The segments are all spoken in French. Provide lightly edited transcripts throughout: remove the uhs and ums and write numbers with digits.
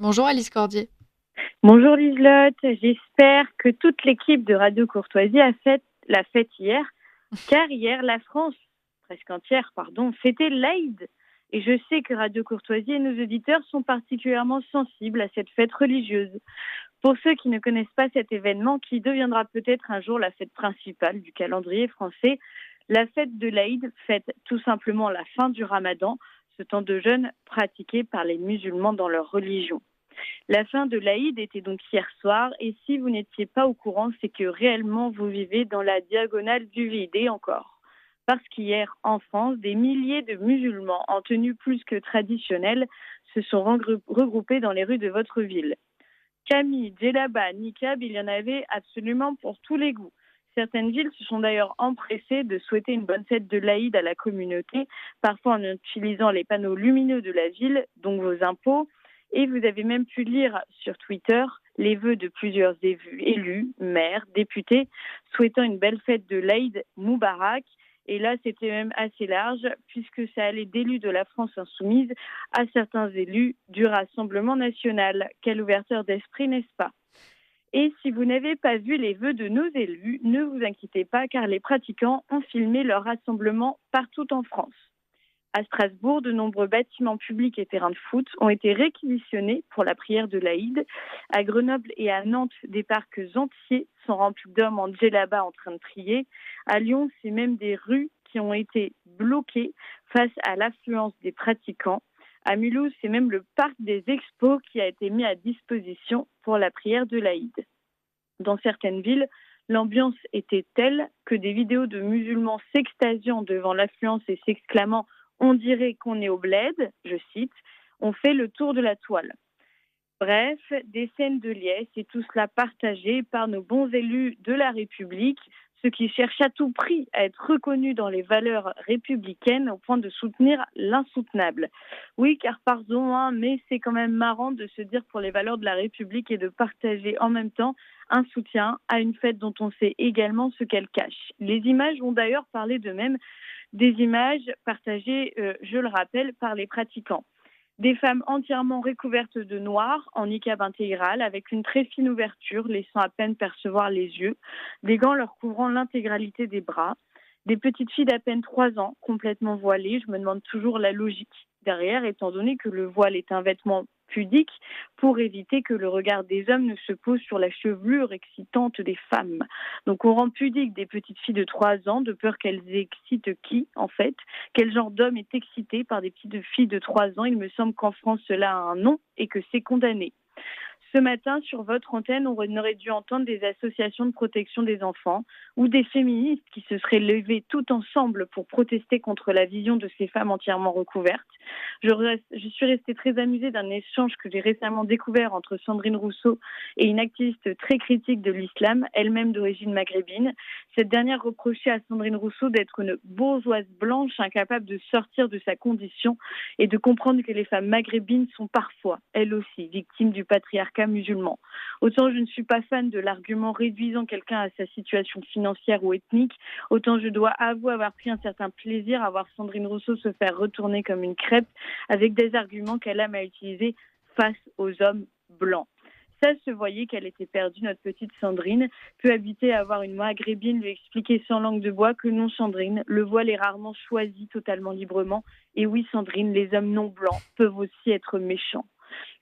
Bonjour Alice Cordier. Bonjour Liselotte, j'espère que toute l'équipe de Radio Courtoisie a fait la fête hier, car hier la France, presque entière, pardon, fêtait l'Aïd. Et je sais que Radio Courtoisie et nos auditeurs sont particulièrement sensibles à cette fête religieuse. Pour ceux qui ne connaissent pas cet événement, qui deviendra peut-être un jour la fête principale du calendrier français, la fête de l'Aïd fête tout simplement la fin du Ramadan, ce temps de jeûne pratiqué par les musulmans dans leur religion. La fin de l'Aïd était donc hier soir, et si vous n'étiez pas au courant, c'est que réellement vous vivez dans la diagonale du vide, et encore. Parce qu'hier, en France, des milliers de musulmans en tenue plus que traditionnelle se sont regroupés dans les rues de votre ville. Camille, djellaba, niqab, il y en avait absolument pour tous les goûts. Certaines villes se sont d'ailleurs empressées de souhaiter une bonne fête de l'Aïd à la communauté, parfois en utilisant les panneaux lumineux de la ville, donc vos impôts. Et vous avez même pu lire sur Twitter les vœux de plusieurs élus, maires, députés, souhaitant une belle fête de l'Aïd Moubarak. Et là, c'était même assez large, puisque ça allait d'élus de la France insoumise à certains élus du Rassemblement national. Quelle ouverture d'esprit, n'est-ce pas? Et si vous n'avez pas vu les vœux de nos élus, ne vous inquiétez pas, car les pratiquants ont filmé leur rassemblement partout en France. À Strasbourg, de nombreux bâtiments publics et terrains de foot ont été réquisitionnés pour la prière de l'Aïd. À Grenoble et à Nantes, des parcs entiers sont remplis d'hommes en djellaba en train de prier. À Lyon, c'est même des rues qui ont été bloquées face à l'affluence des pratiquants. À Mulhouse, c'est même le parc des expos qui a été mis à disposition pour la prière de l'Aïd. Dans certaines villes, l'ambiance était telle que des vidéos de musulmans s'extasiant devant l'affluence et s'exclamant « On dirait qu'on est au bled », je cite, ont fait le tour de la toile. Bref, des scènes de liesse et tout cela partagé par nos bons élus de la République, ceux qui cherchent à tout prix à être reconnus dans les valeurs républicaines au point de soutenir l'insoutenable. Oui, car pardon, mais c'est quand même marrant de se dire pour les valeurs de la République et de partager en même temps un soutien à une fête dont on sait également ce qu'elle cache. Les images vont d'ailleurs parler d'eux-mêmes, des images partagées, je le rappelle, par les pratiquants. Des femmes entièrement recouvertes de noir, en niqab intégral, avec une très fine ouverture, laissant à peine percevoir les yeux, des gants leur couvrant l'intégralité des bras, des petites filles d'à peine 3 ans, complètement voilées. Je me demande toujours la logique derrière, étant donné que le voile est un vêtement pudique pour éviter que le regard des hommes ne se pose sur la chevelure excitante des femmes. Donc on rend pudique des petites filles de 3 ans, de peur qu'elles excitent qui, en fait? Quel genre d'homme est excité par des petites filles de 3 ans? Il me semble qu'en France, cela a un nom et que c'est condamné. Ce matin, sur votre antenne, on aurait dû entendre des associations de protection des enfants ou des féministes qui se seraient levées tout ensemble pour protester contre la vision de ces femmes entièrement recouvertes. Je suis restée très amusée d'un échange que j'ai récemment découvert entre Sandrine Rousseau et une activiste très critique de l'islam, elle-même d'origine maghrébine. Cette dernière reprochait à Sandrine Rousseau d'être une bourgeoise blanche incapable de sortir de sa condition et de comprendre que les femmes maghrébines sont parfois, elles aussi, victimes du patriarcat musulman. Autant je ne suis pas fan de l'argument réduisant quelqu'un à sa situation financière ou ethnique, autant je dois avouer avoir pris un certain plaisir à voir Sandrine Rousseau se faire retourner comme une crêpe avec des arguments qu'elle aime à utiliser face aux hommes blancs. Ça se voyait qu'elle était perdue, notre petite Sandrine, peu habituée à avoir une maghrébine lui expliquer sans langue de bois que non, Sandrine, le voile est rarement choisi totalement librement. Et oui, Sandrine, les hommes non blancs peuvent aussi être méchants.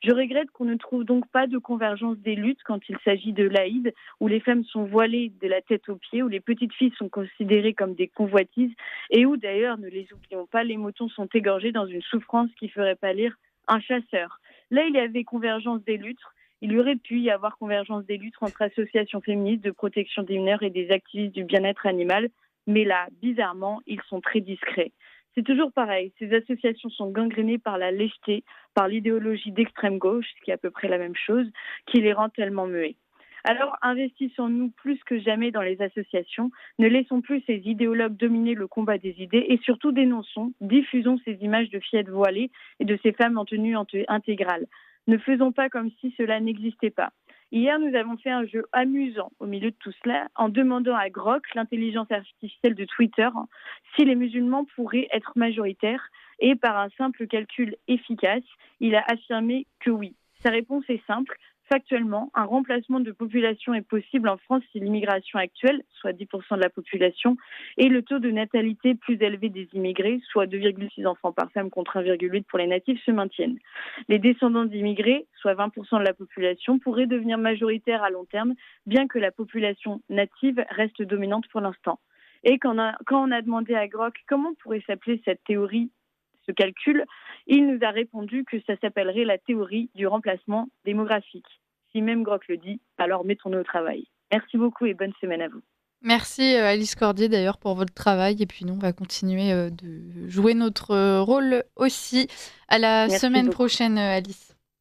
Je regrette qu'on ne trouve donc pas de convergence des luttes quand il s'agit de l'Aïd, où les femmes sont voilées de la tête aux pieds, où les petites filles sont considérées comme des convoitises, et où d'ailleurs, ne les oublions pas, les moutons sont égorgés dans une souffrance qui ferait pâlir un chasseur. Là, il y avait convergence des luttes. Il y aurait pu y avoir convergence des luttes entre associations féministes de protection des mineurs et des activistes du bien-être animal, mais là, bizarrement, ils sont très discrets. C'est toujours pareil, ces associations sont gangrénées par la lâcheté, par l'idéologie d'extrême gauche, ce qui est à peu près la même chose, qui les rend tellement muets. Alors investissons-nous plus que jamais dans les associations, ne laissons plus ces idéologues dominer le combat des idées et surtout dénonçons, diffusons ces images de fillettes voilées et de ces femmes en tenue intégrale. Ne faisons pas comme si cela n'existait pas. Hier, nous avons fait un jeu amusant au milieu de tout cela en demandant à Grok, l'intelligence artificielle de Twitter, si les musulmans pourraient être majoritaires et par un simple calcul efficace, il a affirmé que oui. Sa réponse est simple. Factuellement, un remplacement de population est possible en France si l'immigration actuelle, soit 10% de la population, et le taux de natalité plus élevé des immigrés, soit 2,6 enfants par femme contre 1,8 pour les natifs, se maintiennent. Les descendants d'immigrés, soit 20% de la population, pourraient devenir majoritaires à long terme, bien que la population native reste dominante pour l'instant. Et quand on a demandé à Grok comment pourrait s'appeler cette théorie, ce calcul, il nous a répondu que ça s'appellerait la théorie du remplacement démographique. Si même Grok le dit, alors mettons-nous au travail. Merci beaucoup et bonne semaine à vous. Merci Alice Cordier d'ailleurs pour votre travail et puis nous on va continuer de jouer notre rôle aussi. À la Merci semaine beaucoup. prochaine Alice.